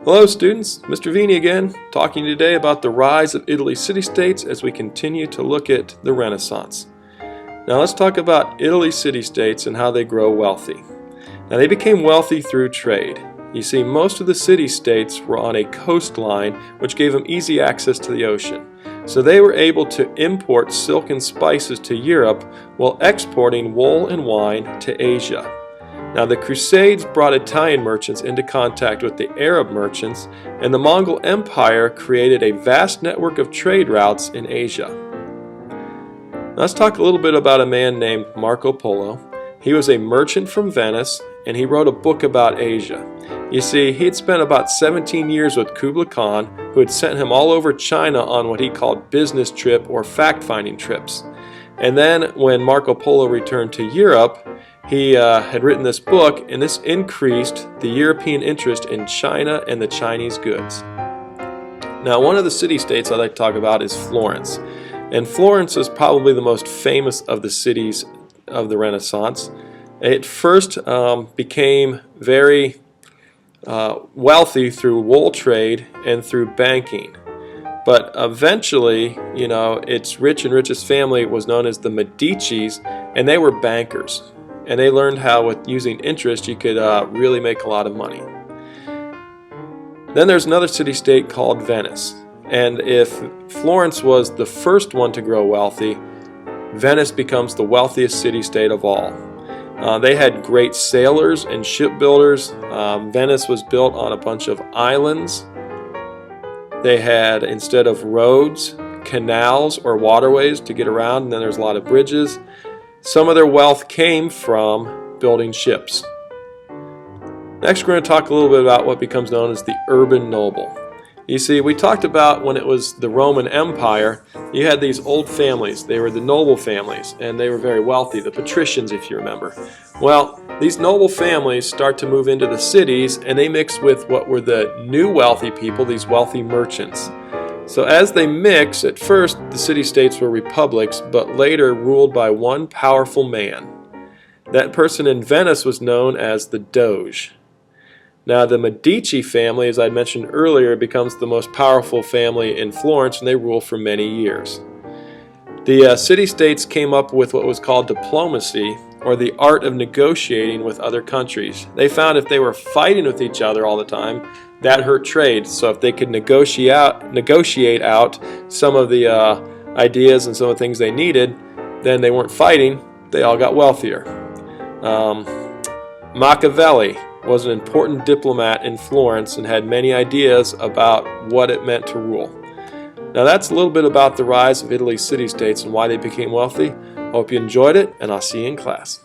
Hello students, Mr. Vini again, talking today about the rise of Italy's city-states as we continue to look at the Renaissance. Now let's talk about Italy's city-states and how they grow wealthy. Now they became wealthy through trade. You see, most of the city-states were on a coastline which gave them easy access to the ocean. So they were able to import silk and spices to Europe while exporting wool and wine to Asia. Now the Crusades brought Italian merchants into contact with the Arab merchants, and the Mongol Empire created a vast network of trade routes in Asia. Now let's talk a little bit about a man named Marco Polo. He was a merchant from Venice, and he wrote a book about Asia. You see, he had spent about 17 years with Kublai Khan, who had sent him all over China on what he called business trip or fact-finding trips. And then when Marco Polo returned to Europe, he had written this book, and this increased the European interest in China and the Chinese goods. Now, one of the city-states I'd like to talk about is Florence. And Florence is probably the most famous of the cities of the Renaissance. It first became very wealthy through wool trade and through banking. But eventually, its richest family was known as the Medicis, and they were bankers. And they learned how, with using interest, you could really make a lot of money. Then there's another city-state called Venice. And if Florence was the first one to grow wealthy, Venice becomes the wealthiest city-state of all. They had great sailors and shipbuilders. Venice was built on a bunch of islands. They had, instead of roads, canals or waterways to get around, and then there's a lot of bridges. Some of their wealth came from building ships. Next, we're going to talk a little bit about what becomes known as the urban noble. You see, we talked about when it was the Roman Empire, you had these old families. They were the noble families, and they were very wealthy, the patricians, if you remember. Well, these noble families start to move into the cities, and they mix with what were the new wealthy people, these wealthy merchants. So as they mix, at first the city-states were republics, but later ruled by one powerful man. That person in Venice was known as the Doge. Now the Medici family, as I mentioned earlier, becomes the most powerful family in Florence, and they rule for many years. The city-states came up with what was called diplomacy, or the art of negotiating with other countries. They found if they were fighting with each other all the time, that hurt trade. So if they could negotiate out some of the ideas and some of the things they needed, then they weren't fighting, they all got wealthier. Machiavelli was an important diplomat in Florence and had many ideas about what it meant to rule. Now that's a little bit about the rise of Italy's city-states and why they became wealthy. Hope you enjoyed it, and I'll see you in class.